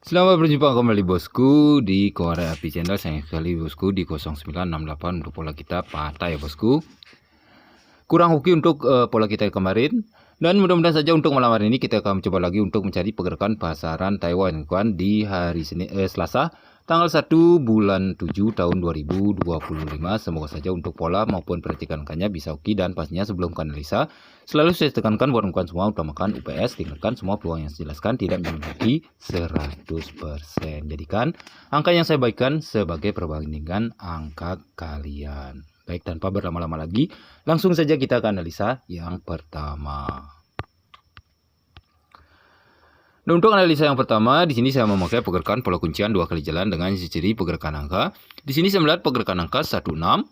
Selamat berjumpa kembali bosku di Korea Api Channel. Sayang sekali bosku di 0968 untuk pola kita patah ya bosku. Kurang hoki untuk pola kita kemarin. Dan mudah-mudahan saja untuk malam hari ini kita akan mencoba lagi untuk mencari pergerakan pasaran Taiwan kawan di hari Selasa tanggal 1 bulan 7 tahun 2025. Semoga saja untuk pola maupun perhatikan angkanya bisa oke, dan pastinya sebelum ke analisa selalu saya tekankan buat kawan semua utamakan UPS, tinggalkan semua peluang yang saya jelaskan tidak memiliki 100%. Jadikan angka yang saya bagikan sebagai perbandingan angka kalian. Baik, tanpa berlama-lama lagi, langsung saja kita ke analisa yang pertama. Nah, untuk analisa yang pertama, di sini saya memakai pergerakan pola kuncian 2 kali jalan dengan ciri pergerakan angka. Di sini saya melihat pergerakan angka 16.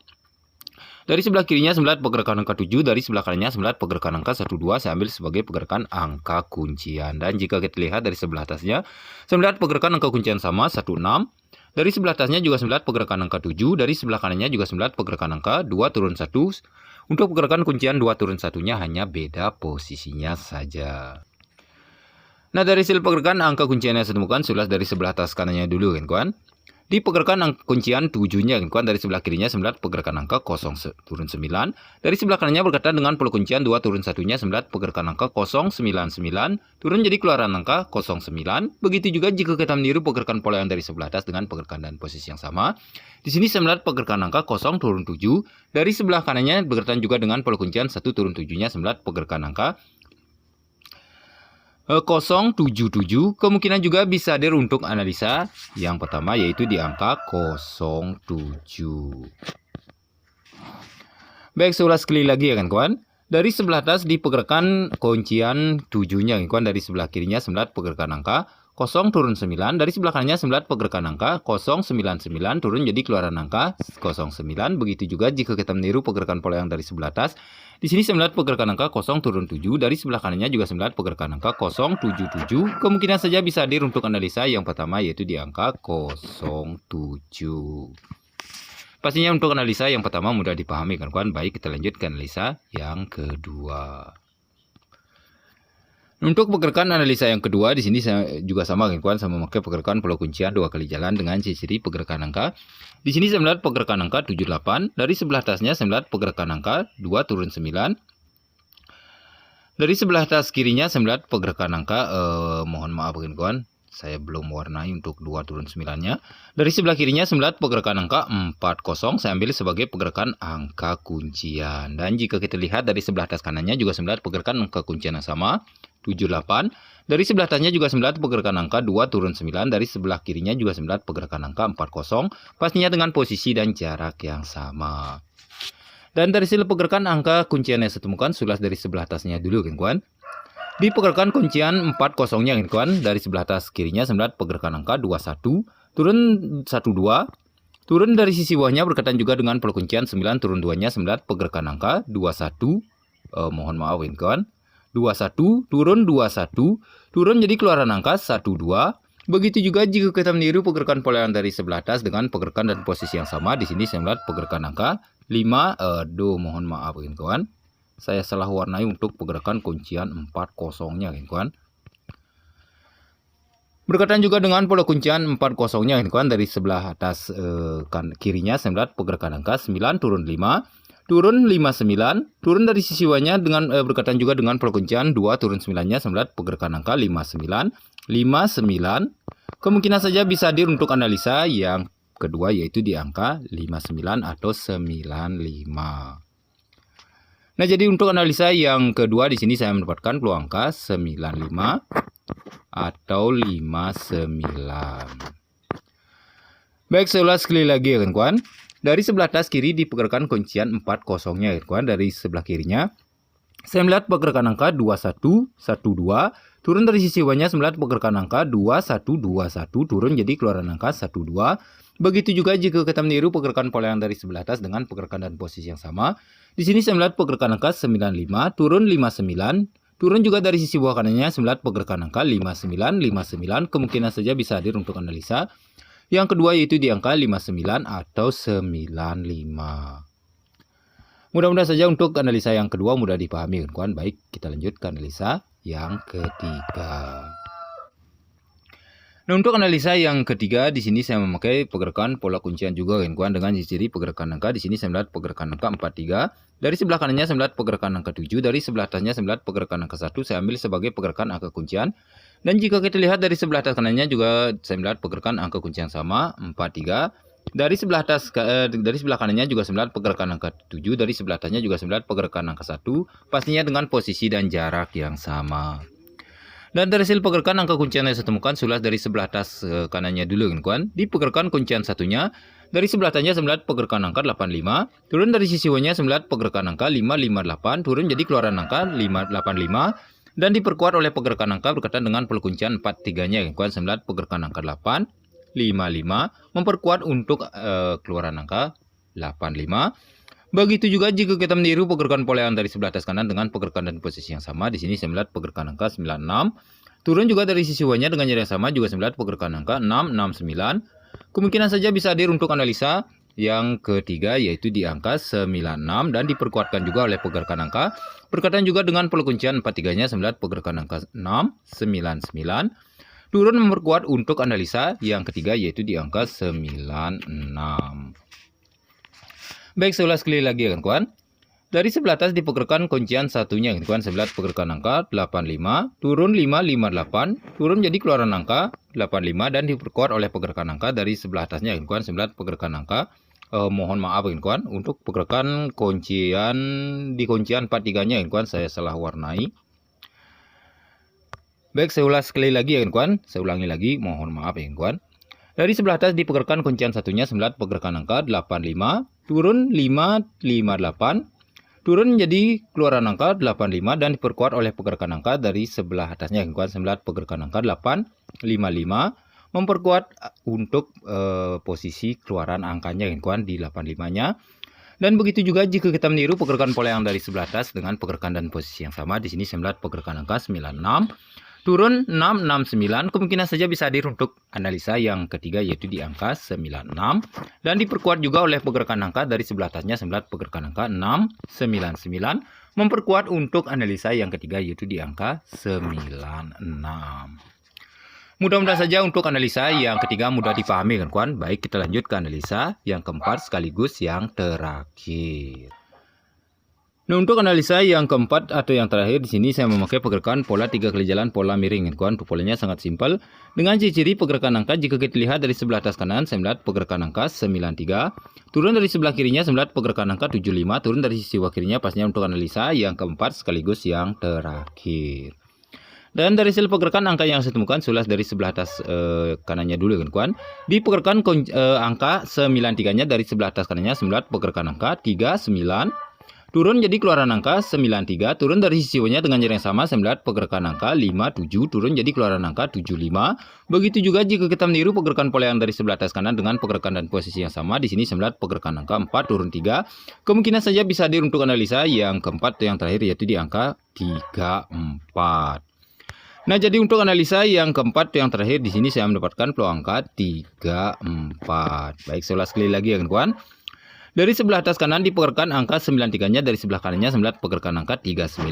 Dari sebelah kirinya saya melihat pergerakan angka 7, dari sebelah kanannya saya melihat pergerakan angka 12. Saya ambil sebagai pergerakan angka kuncian. Dan jika kita lihat dari sebelah atasnya, saya melihat pergerakan angka kuncian sama 16. Dari sebelah atasnya juga saya melihat pergerakan angka 7, dari sebelah kanannya juga saya melihat pergerakan angka 2 turun 1. Untuk pergerakan kuncian 2 turun 1-nya hanya beda posisinya saja. Nah, dari hasil pergerakan angka kuncian yang saya temukan, sudah dari sebelah atas kanannya dulu kan kawan. Di pergerakan angka kuncian 7-nya kan kawan, dari sebelah kirinya saya melihat pergerakan angka 0 turun 9. Dari sebelah kanannya berkaitan dengan pola kuncian 2 turun 1-nya saya melihat pergerakan angka 099 turun jadi keluaran angka 09. Begitu juga jika kita meniru pergerakan pola yang dari sebelah atas dengan pergerakan dan posisi yang sama. Di sini saya melihat pergerakan angka 0 turun 7. Dari sebelah kanannya berkaitan juga dengan pola kuncian 1 turun 7-nya saya melihat pergerakan angka 077. Kemungkinan juga bisa hadir untuk analisa yang pertama, yaitu di angka 07. Baik, seulas sekali lagi ya kan kawan. Dari sebelah atas di pergerakan kuncian 7-nya kan kawan, dari sebelah kirinya saya melihat pergerakan angka 0 turun 9. Dari sebelah kanannya saya melihat pergerakan angka 099 turun jadi keluaran angka 09. Begitu juga jika kita meniru pergerakan pola yang dari sebelah atas. Di sini saya melihat pergerakan angka 0 turun 7. Dari sebelah kanannya juga saya melihat pergerakan angka 077. Kemungkinan saja bisa hadir untuk analisa yang pertama, yaitu di angka 07. Pastinya untuk analisa yang pertama mudah dipahami kan kawan. Baik, kita lanjut ke analisa yang kedua. Untuk pergerakan analisa yang kedua, di sini saya juga sama kan kawan, sama memakai pergerakan pola kuncian 2 kali jalan dengan ciri pergerakan angka. Di sini saya melihat pergerakan angka 78. Dari sebelah atasnya saya melihat pergerakan angka 2 turun 9. Dari sebelah atas kirinya saya melihat pergerakan angka mohon maaf kan kawan, saya belum warnai untuk 2 turun 9-nya. Dari sebelah kirinya saya melihat pergerakan angka 40. Saya ambil sebagai pergerakan angka kuncian. Dan jika kita lihat dari sebelah atas kanannya juga saya melihat pergerakan angka kuncian yang sama 78. Dari sebelah atasnya juga saya melihat pergerakan angka 2 turun 9. Dari sebelah kirinya juga saya melihat pergerakan angka 40. Pastinya dengan posisi dan jarak yang sama. Dan dari hasil pergerakan angka kuncian yang saya temukan, sudah dari sebelah atasnya dulu kan kawan. Di pergerakan kuncian 40-nya kan kawan, dari sebelah atas kirinya saya melihat pergerakan angka 21 turun 12. Turun dari sisi bawahnya berkaitan juga dengan pola kuncian 9 turun 2-nya saya melihat pergerakan angka 21. Mohon maaf kan kawan. 21 turun 21 turun jadi keluaran angka 12. Begitu juga jika kita meniru pergerakan pola yang dari sebelah atas dengan pergerakan dan posisi yang sama. Di sini saya melihat pergerakan angka 5. Mohon maaf kan kawan, saya salah warnai untuk pergerakan kuncian 40-nya kan kawan. Berkaitan juga dengan pola kuncian 40-nya kan kawan, dari sebelah atas kirinya saya melihat pergerakan angka 9 turun 5. Turun 59, turun dari sisi bawahnya dengan berkaitan juga dengan pola kuncian 2 turun 9-nya saya melihat pergerakan angka 59. Kemungkinan saja bisa hadir untuk analisa yang kedua, yaitu di angka 59 atau 95. Nah, jadi untuk analisa yang kedua di sini saya mendapatkan peluang angka 95 atau 59. Baik, seulas sekali lagi ya kan kawan. Dari sebelah atas kiri di pergerakan kuncian 40-nya ya kawan, dari sebelah kirinya saya melihat pergerakan angka 2112. Turun dari sisi bawahnya saya melihat pergerakan angka 2121 turun jadi keluaran angka 12. Begitu juga jika kita meniru pergerakan pola yang dari sebelah atas dengan pergerakan dan posisi yang sama. Di sini saya melihat pergerakan angka 95 turun 59. Turun juga dari sisi bawah kanannya saya melihat pergerakan angka 59. Kemungkinan saja bisa hadir untuk analisa yang kedua, yaitu di angka 59 atau 95. Mudah-mudahan saja untuk analisa yang kedua mudah dipahami kawan. Baik, kita lanjut ke analisa yang ketiga. Nah, untuk analisa yang ketiga di sini saya memakai pergerakan pola kuncian juga kawan dengan ciri pergerakan angka. Di sini saya melihat pergerakan angka 43. Dari sebelah kanannya saya melihat pergerakan angka 7, dari sebelah atasnya saya melihat pergerakan angka 1. Saya ambil sebagai pergerakan angka kuncian. Dan jika kita lihat dari sebelah atas kanannya juga saya melihat pergerakan angka kuncian sama 43. Dari sebelah kanannya juga saya melihat pergerakan angka 7, dari sebelah atasnya juga saya melihat pergerakan angka 1, pastinya dengan posisi dan jarak yang sama. Dan dari hasil pergerakan angka kuncian yang saya temukan sudah dari sebelah atas kanannya dulu kawan. Di pergerakan kuncian satunya, dari sebelah atasnya saya melihat pergerakan angka 85, turun dari sisi bawahnya saya melihat pergerakan angka 558, turun jadi keluaran angka 585, dan diperkuat oleh pergerakan angka berkaitan dengan pola kuncian 43-nya kawan. Saya melihat pergerakan angka 855 memperkuat untuk keluaran angka 85. Begitu juga jika kita meniru pergerakan pola yang dari sebelah atas kanan dengan pergerakan dan posisi yang sama. Di sini saya melihat pergerakan angka 96. Turun juga dari sisi bawahnya dengan jarak yang sama, juga saya melihat pergerakan angka 669. Kemungkinan saja bisa hadir untuk analisa yang ketiga, yaitu di angka 96 dan diperkuatkan juga oleh pergerakan angka berkaitan juga dengan pola kuncian 43-nya. Saya melihat pergerakan angka 699. Turun memperkuat untuk analisa yang ketiga, yaitu di angka 96. Baik, saya ulas sekali lagi kawan. Dari sebelah atas di pergerakan kuncian satunya kawan, saya melihat pergerakan angka 85, turun 558, turun jadi keluaran angka 85 dan diperkuat oleh pergerakan angka dari sebelah atasnya kawan. Saya melihat pergerakan angka mohon maaf kawan, untuk pergerakan kuncian di kuncian 43-nya kawan, saya salah warnai. Baik, saya ulas sekali lagi kawan. Saya ulangi lagi, mohon maaf kawan. Dari sebelah atas di pergerakan kuncian satunya saya melihat pergerakan angka 85, turun 558, turun menjadi keluaran angka 85 dan diperkuat oleh pergerakan angka dari sebelah atasnya kawan. Saya melihat pergerakan angka 855 memperkuat untuk posisi keluaran angkanya kawan di 85-nya. Dan begitu juga jika kita meniru pergerakan pola yang dari sebelah atas dengan pergerakan dan posisi yang sama. Di sini saya melihat pergerakan angka 96, turun 669, kemungkinan saja bisa hadir untuk analisa yang ketiga, yaitu di angka 96. Dan diperkuat juga oleh pergerakan angka dari sebelah atasnya, saya melihat pergerakan angka 699, memperkuat untuk analisa yang ketiga, yaitu di angka 96. Mudah-mudahan saja untuk analisa yang ketiga mudah dipahami kawan. Baik, kita lanjut ke analisa yang keempat sekaligus yang terakhir. Nah, untuk analisa yang keempat atau yang terakhir di sini saya memakai pergerakan pola 3 kali jalan pola miring kawan. Polanya sangat simpel dengan ciri-ciri pergerakan angka. Jika kita lihat dari sebelah atas kanan saya melihat pergerakan angka 93, turun dari sebelah kirinya saya melihat pergerakan angka 75, turun dari sisi bawah kirinya pastinya untuk analisa yang keempat sekaligus yang terakhir. Dan dari hasil pergerakan angka yang saya temukan sudah dari sebelah atas kanannya dulu kawan. Di pergerakan angka 93-nya dari sebelah atas kanannya saya melihat pergerakan angka 39, turun jadi keluaran angka 93, turun dari sisi bawahnya dengan jarak yang sama, saya melihat pergerakan angka 57, turun jadi keluaran angka 75. Begitu juga jika kita meniru pergerakan pola yang dari sebelah atas kanan dengan pergerakan dan posisi yang sama, di sini saya melihat pergerakan angka 4, turun 3. Kemungkinan saja bisa hadir untuk analisa yang keempat yang terakhir, yaitu di angka 34. Nah, jadi untuk analisa yang keempat yang terakhir di sini saya mendapatkan peluang angka 34. Baik, saya ulas sekali lagi kawan. Dari sebelah atas kanan di pergerakan angka 93-nya, dari sebelah kanannya saya melihat pergerakan angka 39,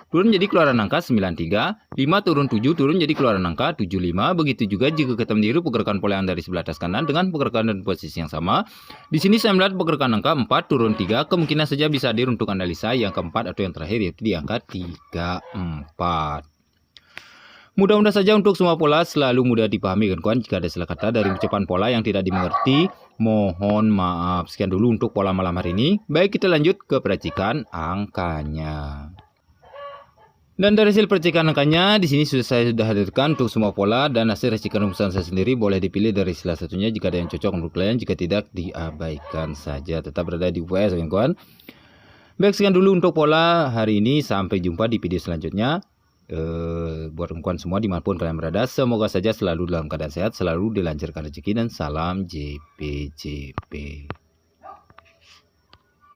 turun jadi keluaran angka 93, 5 turun 7, turun jadi keluaran angka 75. Begitu juga jika kita meniru pergerakan pola yang dari sebelah atas kanan dengan pergerakan dan posisi yang sama. Di sini saya melihat pergerakan angka 4 turun 3, kemungkinan saja bisa hadir untuk analisa yang keempat atau yang terakhir, yaitu di angka 34. Mudah-mudahan saja untuk semua pola selalu mudah dipahami kawan. Jika ada salah kata dari ucapan pola yang tidak dimengerti, mohon maaf. Sekian dulu untuk pola malam hari ini. Baik, kita lanjut ke peracikan angkanya. Dan dari hasil peracikan angkanya di sini saya sudah hadirkan untuk semua pola, dan hasil racikan rumusan saya sendiri boleh dipilih dari salah satunya jika ada yang cocok untuk kalian. Jika tidak, diabaikan saja. Tetap berada di UPS kawan. Baik, sekian dulu untuk pola hari ini. Sampai jumpa di video selanjutnya. Buat kawan semua dimanapun kalian berada, semoga saja selalu dalam keadaan sehat, selalu dilancarkan rezeki, dan salam JPJP.